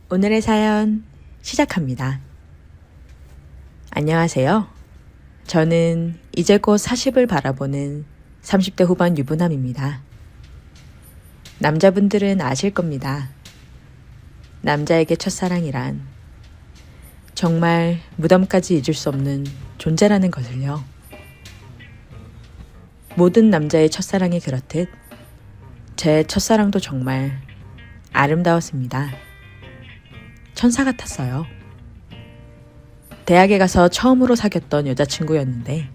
오늘의 사연 시작합니다. 안녕하세요. 저는 이제 곧 40을 바라보는 30대 후반 유부남입니다. 남자분들은 아실 겁니다. 남자에게 첫사랑이란 정말 무덤까지 잊을 수 없는 존재라는 것을요. 모든 남자의 첫사랑이 그렇듯 제 첫사랑도 정말 아름다웠습니다. 천사 같았어요. 대학에 가서 처음으로 사귀었던 여자친구였는데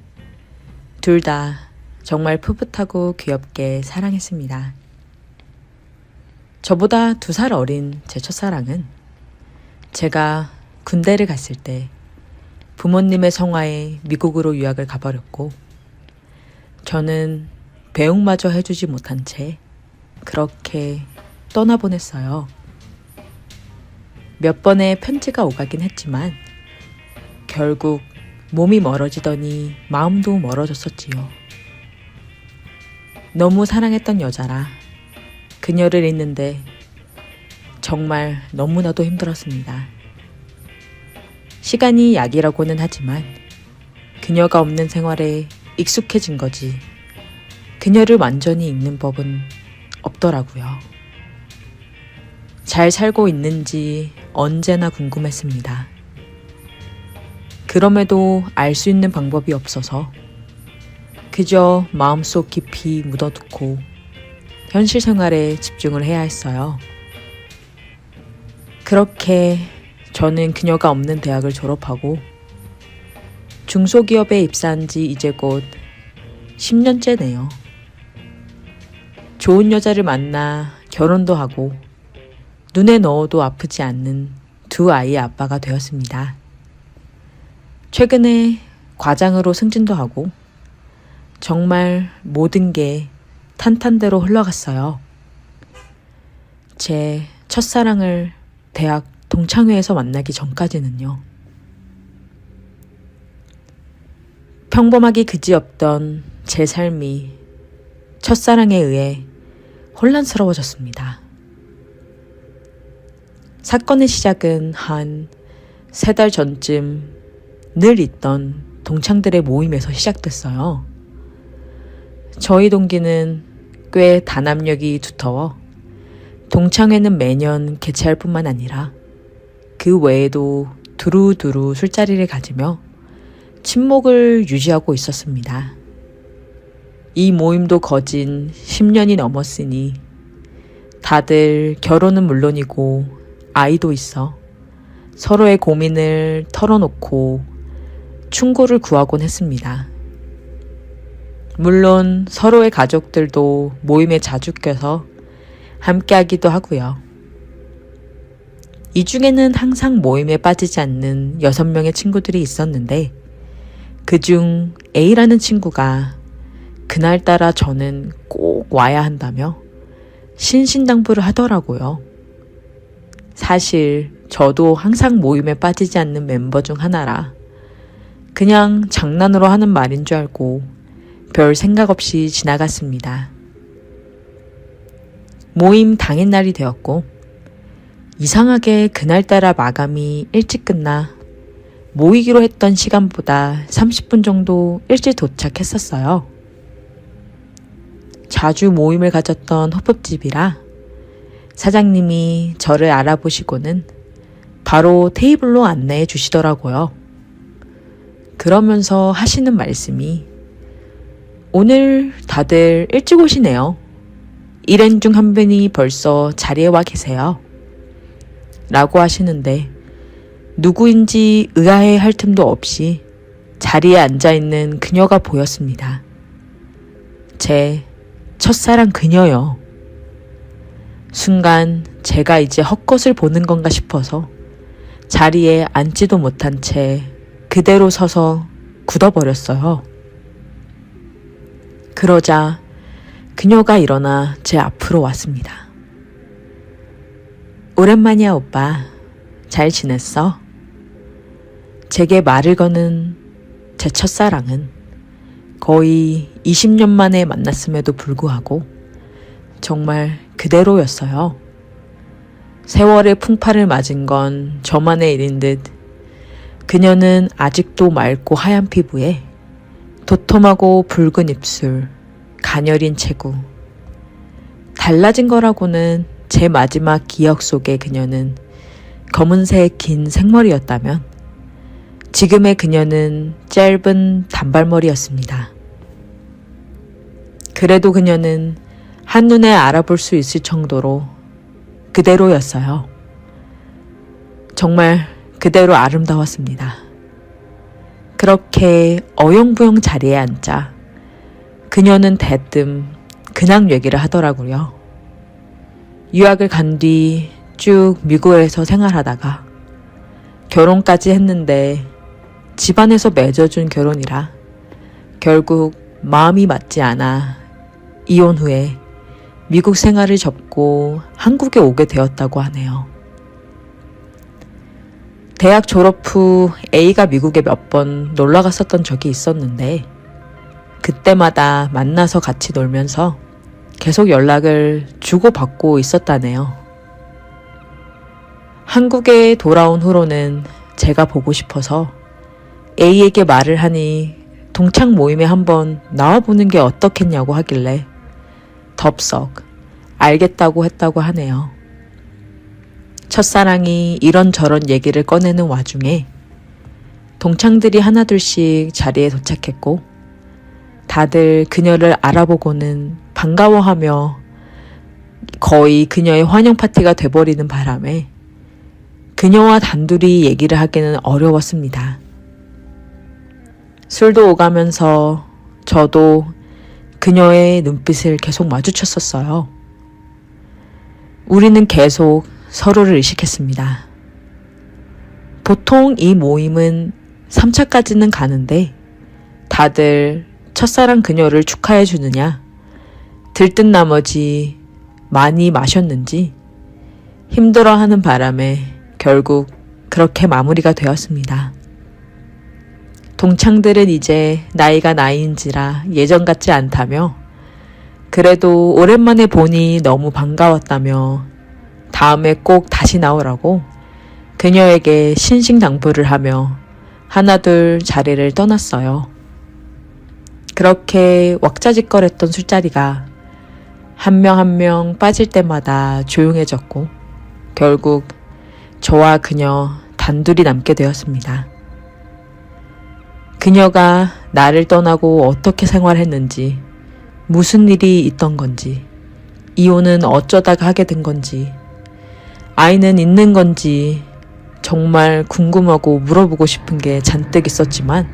둘 다 정말 풋풋하고 귀엽게 사랑했습니다. 저보다 2살 어린 제 첫사랑은 제가 군대를 갔을 때 부모님의 성화에 미국으로 유학을 가버렸고 저는 배웅마저 해주지 못한 채 그렇게 떠나보냈어요. 몇 번의 편지가 오가긴 했지만 결국 몸이 멀어지더니 마음도 멀어졌었지요. 너무 사랑했던 여자라 그녀를 잊는데 정말 너무나도 힘들었습니다. 시간이 약이라고는 하지만 그녀가 없는 생활에 익숙해진 거지 그녀를 완전히 잊는 법은 없더라고요. 잘 살고 있는지 언제나 궁금했습니다. 그럼에도 알 수 있는 방법이 없어서 그저 마음속 깊이 묻어두고 현실 생활에 집중을 해야 했어요. 그렇게 저는 그녀가 없는 대학을 졸업하고 중소기업에 입사한 지 이제 곧 10년째네요. 좋은 여자를 만나 결혼도 하고 눈에 넣어도 아프지 않는 2 아이의 아빠가 되었습니다. 최근에 과장으로 승진도 하고 정말 모든 게 탄탄대로 흘러갔어요. 제 첫사랑을 대학 동창회에서 만나기 전까지는요. 평범하기 그지없던 제 삶이 첫사랑에 의해 혼란스러워졌습니다. 사건의 시작은 한 3달 전쯤 늘 있던 동창들의 모임에서 시작됐어요. 저희 동기는 꽤 단합력이 두터워 동창회는 매년 개최할 뿐만 아니라 그 외에도 두루두루 술자리를 가지며 친목을 유지하고 있었습니다. 이 모임도 거진 10년이 넘었으니 다들 결혼은 물론이고 아이도 있어 서로의 고민을 털어놓고 충고를 구하곤 했습니다. 물론 서로의 가족들도 모임에 자주 껴서 함께하기도 하고요. 이 중에는 항상 모임에 빠지지 않는 6명의 친구들이 있었는데 그중 A라는 친구가 그날따라 저는 꼭 와야 한다며 신신당부를 하더라고요. 사실 저도 항상 모임에 빠지지 않는 멤버 중 하나라 그냥 장난으로 하는 말인 줄 알고 별 생각 없이 지나갔습니다. 모임 당일날이 되었고 이상하게 그날따라 마감이 일찍 끝나 모이기로 했던 시간보다 30분 정도 일찍 도착했었어요. 자주 모임을 가졌던 호프집이라 사장님이 저를 알아보시고는 바로 테이블로 안내해 주시더라고요. 그러면서 하시는 말씀이 오늘 다들 일찍 오시네요. 일행 중 한 분이 벌써 자리에 와 계세요. 라고 하시는데 누구인지 의아해할 틈도 없이 자리에 앉아있는 그녀가 보였습니다. 제 첫사랑 그녀요. 순간 제가 이제 헛것을 보는 건가 싶어서 자리에 앉지도 못한 채 그대로 서서 굳어버렸어요. 그러자 그녀가 일어나 제 앞으로 왔습니다. 오랜만이야 오빠. 잘 지냈어? 제게 말을 거는 제 첫사랑은 거의 20년 만에 만났음에도 불구하고 정말 그대로였어요. 세월의 풍파를 맞은 건 저만의 일인 듯 그녀는 아직도 맑고 하얀 피부에 도톰하고 붉은 입술, 가녀린 체구. 달라진 거라고는 제 마지막 기억 속의 그녀는 검은색 긴 생머리였다면 지금의 그녀는 짧은 단발머리였습니다. 그래도 그녀는 한눈에 알아볼 수 있을 정도로 그대로였어요. 정말 그대로 아름다웠습니다. 그렇게 어영부영 자리에 앉자 그녀는 대뜸 근황 얘기를 하더라고요. 유학을 간 뒤 쭉 미국에서 생활하다가 결혼까지 했는데 집안에서 맺어준 결혼이라 결국 마음이 맞지 않아 이혼 후에 미국 생활을 접고 한국에 오게 되었다고 하네요. 대학 졸업 후 A가 미국에 몇 번 놀러 갔었던 적이 있었는데 그때마다 만나서 같이 놀면서 계속 연락을 주고받고 있었다네요. 한국에 돌아온 후로는 제가 보고 싶어서 A에게 말을 하니 동창 모임에 한번 나와보는 게 어떻겠냐고 하길래 덥석 알겠다고 했다고 하네요. 첫사랑이 이런저런 얘기를 꺼내는 와중에 동창들이 하나둘씩 자리에 도착했고 다들 그녀를 알아보고는 반가워하며 거의 그녀의 환영 파티가 돼버리는 바람에 그녀와 단둘이 얘기를 하기는 어려웠습니다. 술도 오가면서 저도 그녀의 눈빛을 계속 마주쳤었어요. 우리는 계속 서로를 의식했습니다. 보통 이 모임은 3차까지는 가는데 다들 첫사랑 그녀를 축하해 주느냐 들뜬 나머지 많이 마셨는지 힘들어하는 바람에 결국 그렇게 마무리가 되었습니다. 동창들은 이제 나이가 나이인지라 예전 같지 않다며 그래도 오랜만에 보니 너무 반가웠다며 다음에 꼭 다시 나오라고 그녀에게 신신당부를 하며 하나둘 자리를 떠났어요. 그렇게 왁자지껄했던 술자리가 한 명 한 명 빠질 때마다 조용해졌고 결국 저와 그녀 단둘이 남게 되었습니다. 그녀가 나를 떠나고 어떻게 생활했는지, 무슨 일이 있던 건지, 이혼은 어쩌다가 하게 된 건지, 아이는 있는 건지 정말 궁금하고 물어보고 싶은 게 잔뜩 있었지만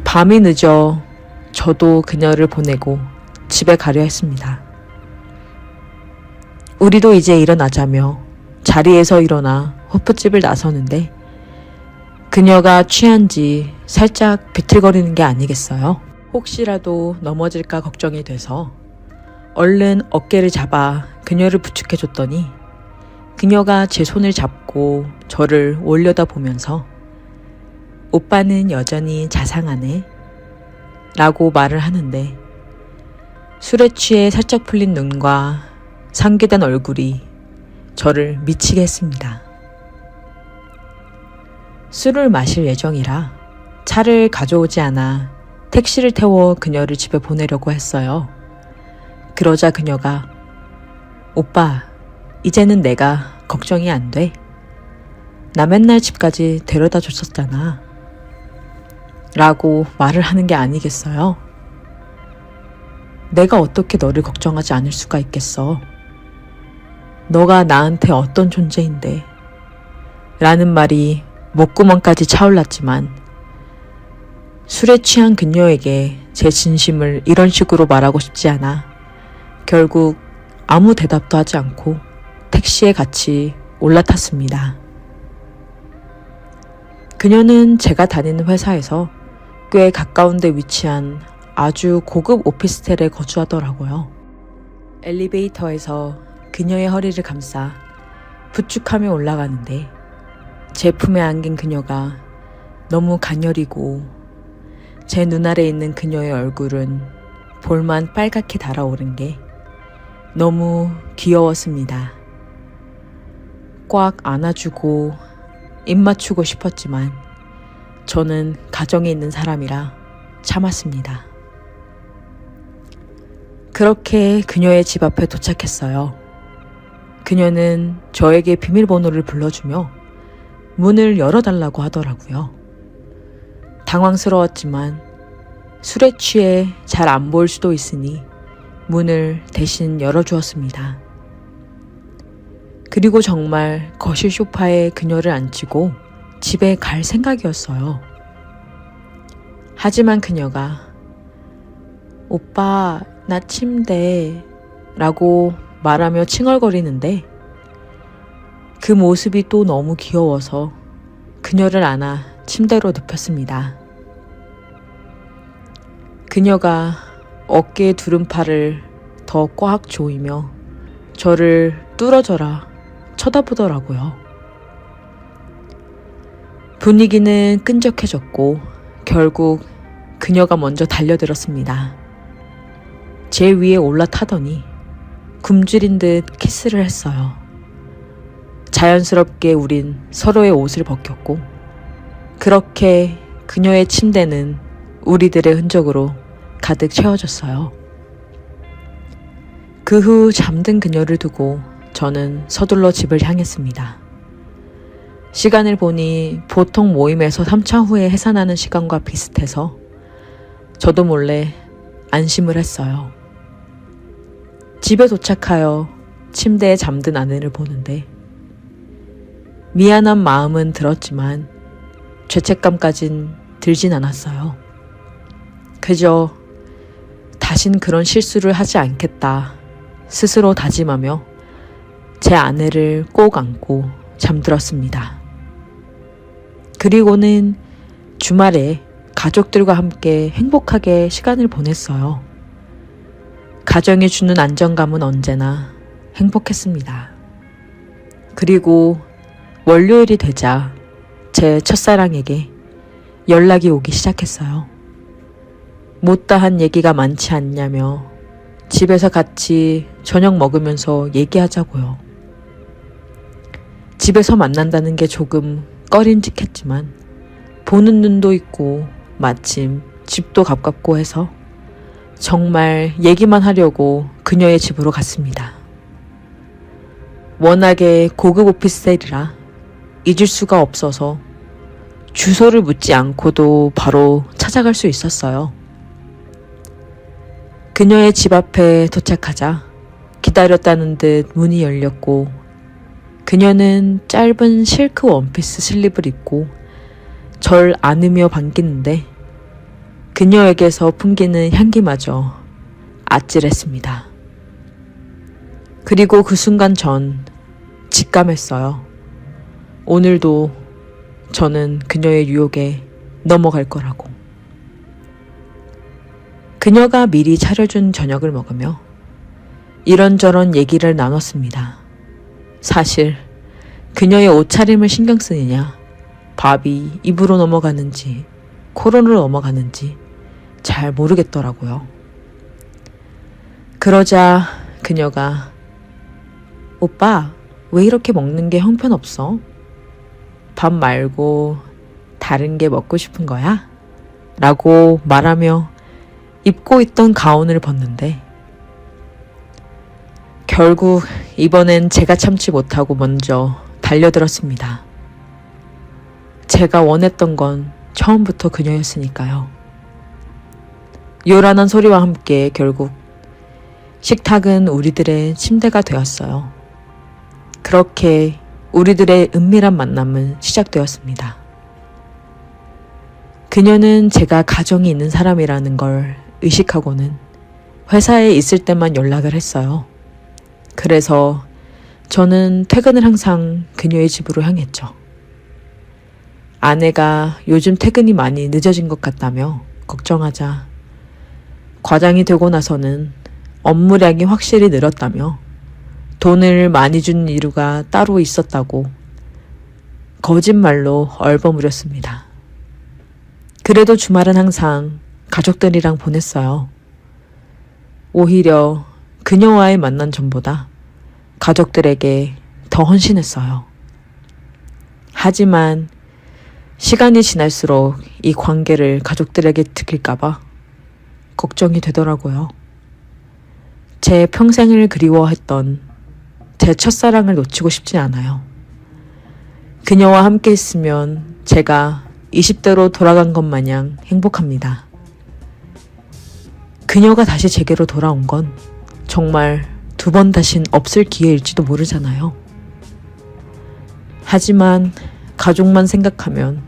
밤이 늦어 저도 그녀를 보내고 집에 가려 했습니다. 우리도 이제 일어나자며 자리에서 일어나 호프집을 나서는데 그녀가 취한지 살짝 비틀거리는 게 아니겠어요? 혹시라도 넘어질까 걱정이 돼서 얼른 어깨를 잡아 그녀를 부축해줬더니 그녀가 제 손을 잡고 저를 올려다보면서 오빠는 여전히 자상하네 라고 말을 하는데 술에 취해 살짝 풀린 눈과 상기된 얼굴이 저를 미치게 했습니다. 술을 마실 예정이라 차를 가져오지 않아 택시를 태워 그녀를 집에 보내려고 했어요. 그러자 그녀가 오빠, 이제는 내가 걱정이 안 돼. 나 맨날 집까지 데려다 줬었잖아. 라고 말을 하는 게 아니겠어요? 내가 어떻게 너를 걱정하지 않을 수가 있겠어. 너가 나한테 어떤 존재인데. 라는 말이 목구멍까지 차올랐지만 술에 취한 그녀에게 제 진심을 이런 식으로 말하고 싶지 않아 결국 아무 대답도 하지 않고 택시에 같이 올라탔습니다. 그녀는 제가 다니는 회사에서 꽤 가까운 데 위치한 아주 고급 오피스텔에 거주하더라고요. 엘리베이터에서 그녀의 허리를 감싸 부축하며 올라가는데 제 품에 안긴 그녀가 너무 가녀리고 제 눈알에 있는 그녀의 얼굴은 볼만 빨갛게 달아오른 게 너무 귀여웠습니다. 꽉 안아주고 입 맞추고 싶었지만 저는 가정에 있는 사람이라 참았습니다. 그렇게 그녀의 집 앞에 도착했어요. 그녀는 저에게 비밀번호를 불러주며 문을 열어달라고 하더라고요. 당황스러웠지만 술에 취해 잘 안 보일 수도 있으니 문을 대신 열어주었습니다. 그리고 정말 거실 소파에 그녀를 앉히고 집에 갈 생각이었어요. 하지만 그녀가 오빠, 나 침대 라고 말하며 칭얼거리는데 그 모습이 또 너무 귀여워서 그녀를 안아 침대로 눕혔습니다. 그녀가 어깨에 두른 팔을 더 꽉 조이며 저를 뚫어져라 쳐다보더라고요. 분위기는 끈적해졌고 결국 그녀가 먼저 달려들었습니다. 제 위에 올라타더니 굶주린 듯 키스를 했어요. 자연스럽게 우린 서로의 옷을 벗겼고 그렇게 그녀의 침대는 우리들의 흔적으로 가득 채워졌어요. 그 후 잠든 그녀를 두고 저는 서둘러 집을 향했습니다. 시간을 보니 보통 모임에서 3차 후에 해산하는 시간과 비슷해서 저도 몰래 안심을 했어요. 집에 도착하여 침대에 잠든 아내를 보는데 미안한 마음은 들었지만 죄책감까진 들진 않았어요. 그저 다신 그런 실수를 하지 않겠다 스스로 다짐하며 제 아내를 꼭 안고 잠들었습니다. 그리고는 주말에 가족들과 함께 행복하게 시간을 보냈어요. 가정이 주는 안정감은 언제나 행복했습니다. 그리고 월요일이 되자 제 첫사랑에게 연락이 오기 시작했어요. 못다한 얘기가 많지 않냐며 집에서 같이 저녁 먹으면서 얘기하자고요. 집에서 만난다는 게 조금 꺼림직했지만 보는 눈도 있고 마침 집도 가깝고 해서 정말 얘기만 하려고 그녀의 집으로 갔습니다. 워낙에 고급 오피스텔이라 잊을 수가 없어서 주소를 묻지 않고도 바로 찾아갈 수 있었어요. 그녀의 집 앞에 도착하자 기다렸다는 듯 문이 열렸고 그녀는 짧은 실크 원피스 슬립을 입고 절 안으며 반기는데 그녀에게서 풍기는 향기마저 아찔했습니다. 그리고 그 순간 전 직감했어요. 오늘도 저는 그녀의 유혹에 넘어갈 거라고. 그녀가 미리 차려준 저녁을 먹으며 이런저런 얘기를 나눴습니다. 사실 그녀의 옷차림을 신경 쓰느냐, 밥이 입으로 넘어가는지 코로로 넘어가는지 잘 모르겠더라고요. 그러자 그녀가 오빠 왜 이렇게 먹는 게 형편없어? 밥 말고 다른 게 먹고 싶은 거야? 라고 말하며 입고 있던 가운을 벗는데 결국 이번엔 제가 참지 못하고 먼저 달려들었습니다. 제가 원했던 건 처음부터 그녀였으니까요. 요란한 소리와 함께 결국 식탁은 우리들의 침대가 되었어요. 그렇게 우리들의 은밀한 만남은 시작되었습니다. 그녀는 제가 가정이 있는 사람이라는 걸 의식하고는 회사에 있을 때만 연락을 했어요. 그래서 저는 퇴근을 항상 그녀의 집으로 향했죠. 아내가 요즘 퇴근이 많이 늦어진 것 같다며 걱정하자 과장이 되고 나서는 업무량이 확실히 늘었다며 돈을 많이 준 이유가 따로 있었다고 거짓말로 얼버무렸습니다. 그래도 주말은 항상 가족들이랑 보냈어요. 오히려 그녀와의 만난 전보다 가족들에게 더 헌신했어요. 하지만 시간이 지날수록 이 관계를 가족들에게 들킬까봐 걱정이 되더라고요. 제 평생을 그리워했던 제 첫사랑을 놓치고 싶진 않아요. 그녀와 함께 있으면 제가 20대로 돌아간 것 마냥 행복합니다. 그녀가 다시 제게로 돌아온 건 정말 두 번 다신 없을 기회일지도 모르잖아요. 하지만 가족만 생각하면,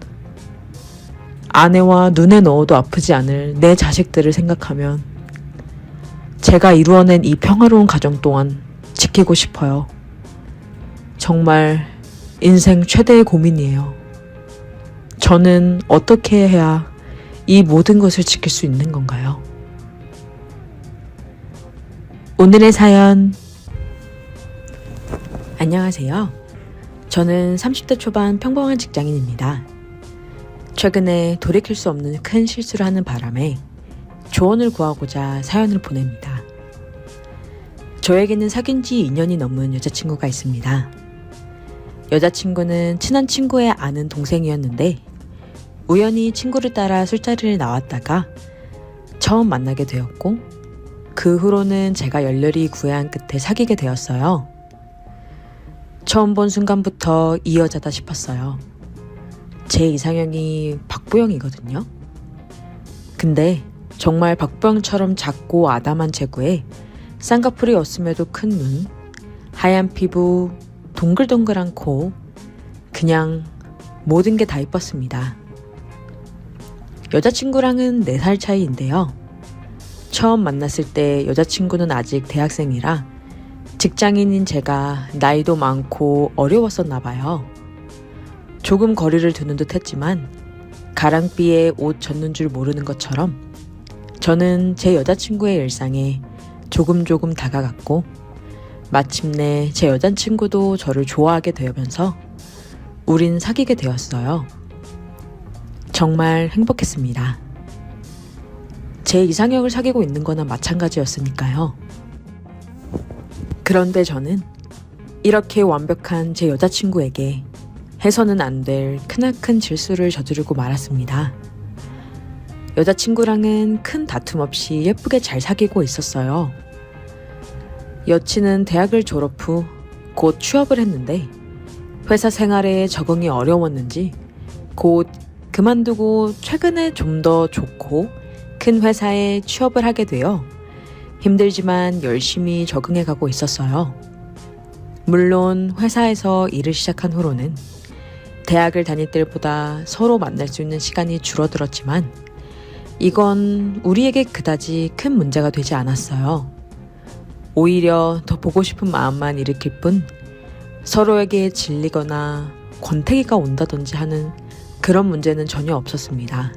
아내와 눈에 넣어도 아프지 않을 내 자식들을 생각하면 제가 이루어낸 이 평화로운 가정 또한 지키고 싶어요. 정말 인생 최대의 고민이에요. 저는 어떻게 해야 이 모든 것을 지킬 수 있는 건가요? 오늘의 사연. 안녕하세요. 저는 30대 초반 평범한 직장인입니다. 최근에 돌이킬 수 없는 큰 실수를 하는 바람에 조언을 구하고자 사연을 보냅니다. 저에게는 사귄 지 2년이 넘은 여자친구가 있습니다. 여자친구는 친한 친구의 아는 동생이었는데 우연히 친구를 따라 술자리를 나왔다가 처음 만나게 되었고, 그 후로는 제가 열렬히 구애한 끝에 사귀게 되었어요. 처음 본 순간부터 이 여자다 싶었어요. 제 이상형이 박보영이거든요. 근데 정말 박보영처럼 작고 아담한 체구에 쌍꺼풀이었음에도 큰 눈, 하얀 피부, 동글동글한 코, 그냥 모든 게 다 이뻤습니다. 여자친구랑은 4살 차이인데요. 처음 만났을 때 여자친구는 아직 대학생이라 직장인인 제가 나이도 많고 어려웠었나 봐요. 조금 거리를 두는 듯 했지만 가랑비에 옷 젖는 줄 모르는 것처럼 저는 제 여자친구의 일상에 조금 다가갔고, 마침내 제 여자친구도 저를 좋아하게 되면서 우린 사귀게 되었어요. 정말 행복했습니다. 제 이상형을 사귀고 있는 거나 마찬가지였으니까요. 그런데 저는 이렇게 완벽한 제 여자친구에게 해서는 안 될 크나큰 실수를 저지르고 말았습니다. 여자친구랑은 큰 다툼 없이 예쁘게 잘 사귀고 있었어요. 여친은 대학을 졸업 후 곧 취업을 했는데 회사 생활에 적응이 어려웠는지 곧 그만두고 최근에 좀 더 좋고 큰 회사에 취업을 하게 되어 힘들지만 열심히 적응해 가고 있었어요. 물론 회사에서 일을 시작한 후로는 대학을 다닐 때보다 서로 만날 수 있는 시간이 줄어들었지만 이건 우리에게 그다지 큰 문제가 되지 않았어요. 오히려 더 보고 싶은 마음만 일으킬 뿐 서로에게 질리거나 권태기가 온다든지 하는 그런 문제는 전혀 없었습니다.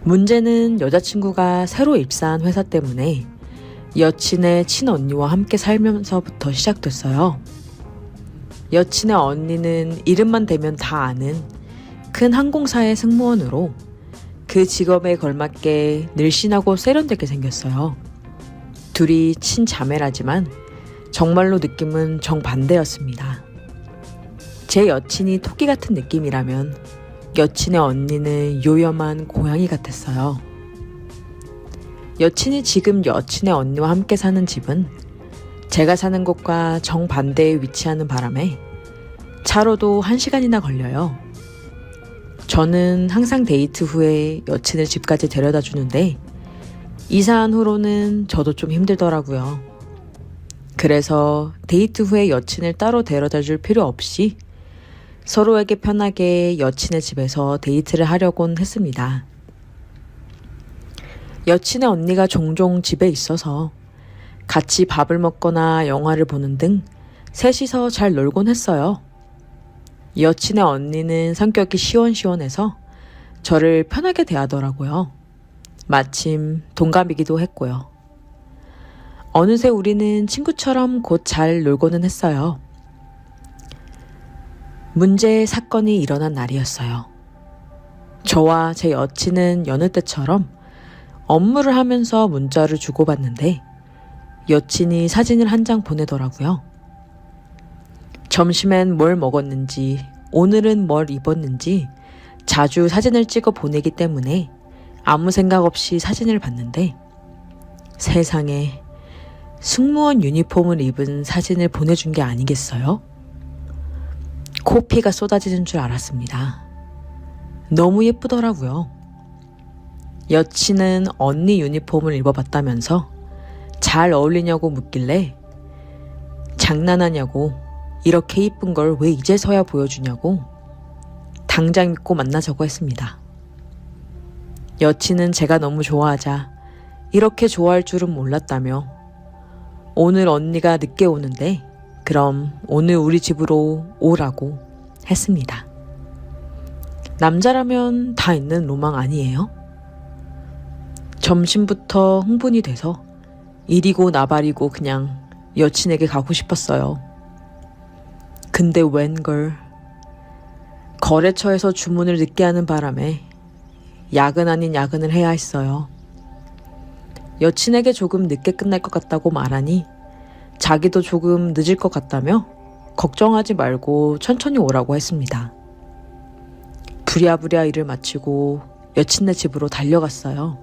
문제는 여자친구가 새로 입사한 회사 때문에 여친의 친언니와 함께 살면서부터 시작됐어요. 여친의 언니는 이름만 대면 다 아는 큰 항공사의 승무원으로 그 직업에 걸맞게 늘씬하고 세련되게 생겼어요. 둘이 친자매라지만 정말로 느낌은 정반대였습니다. 제 여친이 토끼 같은 느낌이라면 여친의 언니는 요염한 고양이 같았어요. 여친이 지금 여친의 언니와 함께 사는 집은 제가 사는 곳과 정반대에 위치하는 바람에 차로도 1시간이나 걸려요. 저는 항상 데이트 후에 여친을 집까지 데려다 주는데 이사한 후로는 저도 좀 힘들더라고요. 그래서 데이트 후에 여친을 따로 데려다 줄 필요 없이 서로에게 편하게 여친의 집에서 데이트를 하려곤 했습니다. 여친의 언니가 종종 집에 있어서 같이 밥을 먹거나 영화를 보는 등 셋이서 잘 놀곤 했어요. 여친의 언니는 성격이 시원시원해서 저를 편하게 대하더라고요. 마침 동갑이기도 했고요. 어느새 우리는 친구처럼 곧 잘 놀고는 했어요. 문제의 사건이 일어난 날이었어요. 저와 제 여친은 여느 때처럼 업무를 하면서 문자를 주고받는데 여친이 사진을 한 장 보내더라고요. 점심엔 뭘 먹었는지 오늘은 뭘 입었는지 자주 사진을 찍어 보내기 때문에 아무 생각 없이 사진을 봤는데 세상에 승무원 유니폼을 입은 사진을 보내준 게 아니겠어요? 코피가 쏟아지는 줄 알았습니다. 너무 예쁘더라고요. 여친은 언니 유니폼을 입어봤다면서 잘 어울리냐고 묻길래 장난하냐고, 이렇게 이쁜 걸 왜 이제서야 보여주냐고 당장 믿고 만나자고 했습니다. 여친은 제가 너무 좋아하자 이렇게 좋아할 줄은 몰랐다며 오늘 언니가 늦게 오는데 그럼 오늘 우리 집으로 오라고 했습니다. 남자라면 다 있는 로망 아니에요? 점심부터 흥분이 돼서 이리고 나발이고 그냥 여친에게 가고 싶었어요. 근데 웬걸 거래처에서 주문을 늦게 하는 바람에 야근 아닌 야근을 해야 했어요. 여친에게 조금 늦게 끝날 것 같다고 말하니 자기도 조금 늦을 것 같다며 걱정하지 말고 천천히 오라고 했습니다. 부랴부랴 일을 마치고 여친네 집으로 달려갔어요.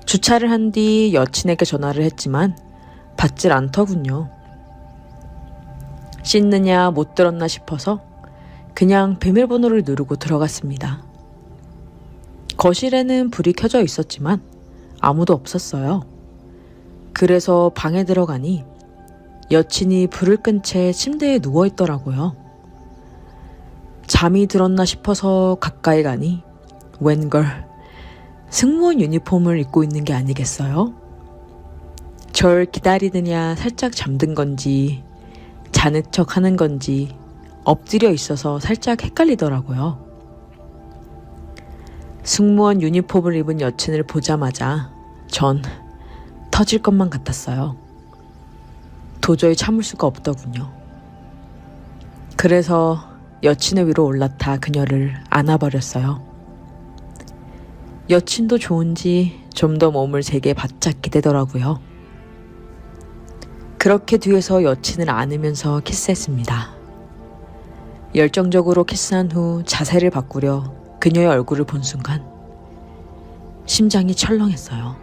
주차를 한 뒤 여친에게 전화를 했지만 받질 않더군요. 씻느냐 못 들었나 싶어서 그냥 비밀번호를 누르고 들어갔습니다. 거실에는 불이 켜져 있었지만 아무도 없었어요. 그래서 방에 들어가니 여친이 불을 끈 채 침대에 누워있더라고요. 잠이 들었나 싶어서 가까이 가니 웬걸 승무원 유니폼을 입고 있는 게 아니겠어요? 절 기다리느냐 살짝 잠든 건지 자는 척 하는 건지 엎드려 있어서 살짝 헷갈리더라고요. 승무원 유니폼을 입은 여친을 보자마자 전 터질 것만 같았어요. 도저히 참을 수가 없더군요. 그래서 여친의 위로 올라타 그녀를 안아버렸어요. 여친도 좋은지 좀 더 몸을 제게 바짝 기대더라고요. 그렇게 뒤에서 여친을 안으면서 키스했습니다. 열정적으로 키스한 후 자세를 바꾸려 그녀의 얼굴을 본 순간 심장이 철렁했어요.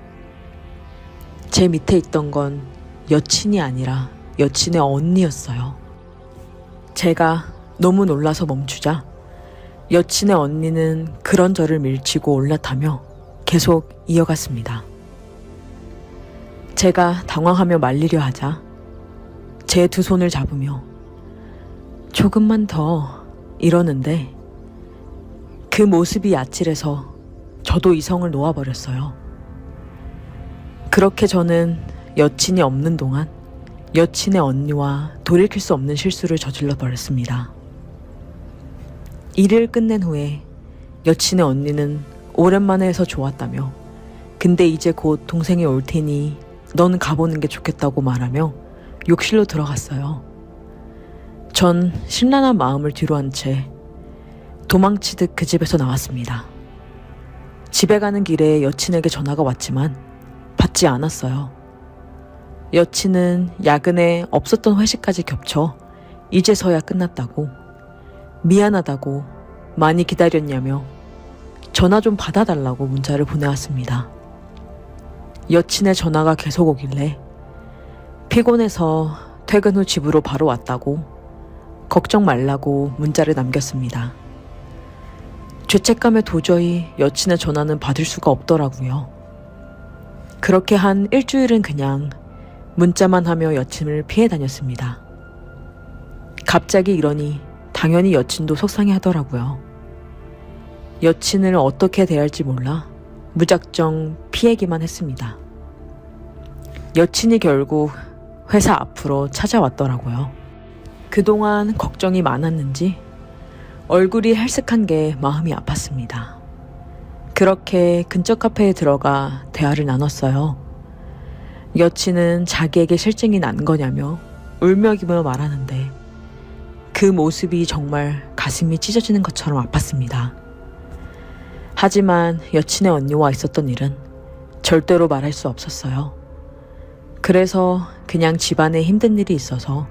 제 밑에 있던 건 여친이 아니라 여친의 언니였어요. 제가 너무 놀라서 멈추자 여친의 언니는 그런 저를 밀치고 올라타며 계속 이어갔습니다. 제가 당황하며 말리려 하자 제 두 손을 잡으며 조금만 더 이러는데 그 모습이 아찔해서 저도 이성을 놓아버렸어요. 그렇게 저는 여친이 없는 동안 여친의 언니와 돌이킬 수 없는 실수를 저질러 버렸습니다. 일을 끝낸 후에 여친의 언니는 오랜만에 해서 좋았다며 근데 이제 곧 동생이 올 테니 넌 가보는 게 좋겠다고 말하며 욕실로 들어갔어요. 전 심란한 마음을 뒤로한 채 도망치듯 그 집에서 나왔습니다. 집에 가는 길에 여친에게 전화가 왔지만 받지 않았어요. 여친은 야근에 없었던 회식까지 겹쳐 이제서야 끝났다고, 미안하다고, 많이 기다렸냐며 전화 좀 받아달라고 문자를 보내왔습니다. 여친의 전화가 계속 오길래 피곤해서 퇴근 후 집으로 바로 왔다고 걱정 말라고 문자를 남겼습니다. 죄책감에 도저히 여친의 전화는 받을 수가 없더라고요. 그렇게 한 일주일은 그냥 문자만 하며 여친을 피해 다녔습니다. 갑자기 이러니 당연히 여친도 속상해 하더라고요. 여친을 어떻게 대할지 몰라 무작정 피하기만 했습니다. 여친이 결국 회사 앞으로 찾아왔더라고요. 그동안 걱정이 많았는지 얼굴이 헬쓱한 게 마음이 아팠습니다. 그렇게 근처 카페에 들어가 대화를 나눴어요. 여친은 자기에게 실증이 난 거냐며 울며기며 말하는데 그 모습이 정말 가슴이 찢어지는 것처럼 아팠습니다. 하지만 여친의 언니와 있었던 일은 절대로 말할 수 없었어요. 그래서 그냥 집안에 힘든 일이 있어서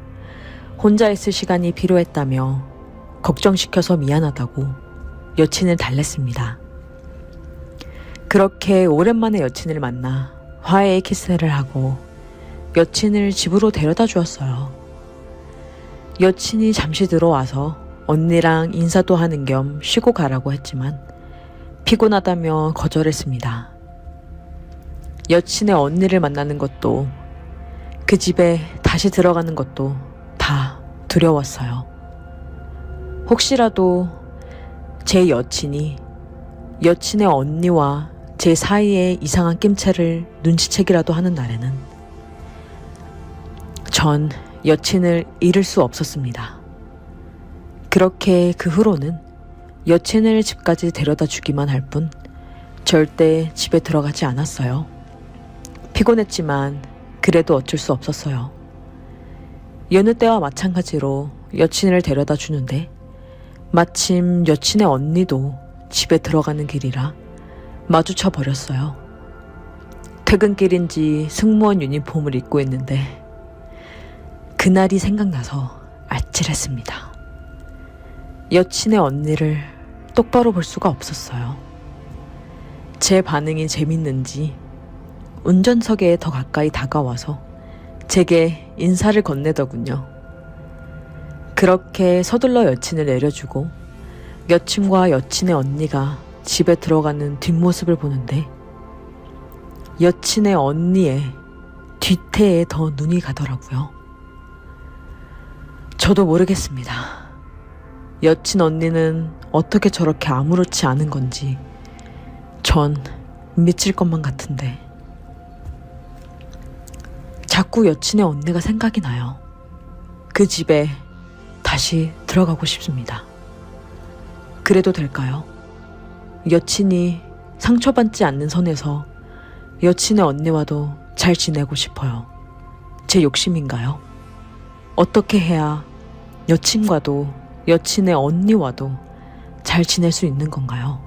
혼자 있을 시간이 필요했다며 걱정시켜서 미안하다고 여친을 달랬습니다. 그렇게 오랜만에 여친을 만나 화해의 키스를 하고 여친을 집으로 데려다 주었어요. 여친이 잠시 들어와서 언니랑 인사도 하는 겸 쉬고 가라고 했지만 피곤하다며 거절했습니다. 여친의 언니를 만나는 것도 그 집에 다시 들어가는 것도 다 두려웠어요. 혹시라도 제 여친이 여친의 언니와 제 사이에 이상한 낌새를 눈치채기라도 하는 날에는 전 여친을 잃을 수 없었습니다. 그렇게 그 후로는 여친을 집까지 데려다 주기만 할 뿐 절대 집에 들어가지 않았어요. 피곤했지만 그래도 어쩔 수 없었어요. 여느 때와 마찬가지로 여친을 데려다 주는데 마침 여친의 언니도 집에 들어가는 길이라 마주쳐 버렸어요. 퇴근길인지 승무원 유니폼을 입고 있는데 그날이 생각나서 아찔했습니다. 여친의 언니를 똑바로 볼 수가 없었어요. 제 반응이 재밌는지 운전석에 더 가까이 다가와서 제게 인사를 건네더군요. 그렇게 서둘러 여친을 내려주고 여친과 여친의 언니가 집에 들어가는 뒷모습을 보는데 여친의 언니의 뒤태에 더 눈이 가더라고요. 저도 모르겠습니다. 여친 언니는 어떻게 저렇게 아무렇지 않은 건지 전 미칠 것만 같은데 자꾸 여친의 언니가 생각이 나요. 그 집에 다시 들어가고 싶습니다. 그래도 될까요? 여친이 상처받지 않는 선에서 여친의 언니와도 잘 지내고 싶어요. 제 욕심인가요? 어떻게 해야 여친과도 여친의 언니와도 잘 지낼 수 있는 건가요?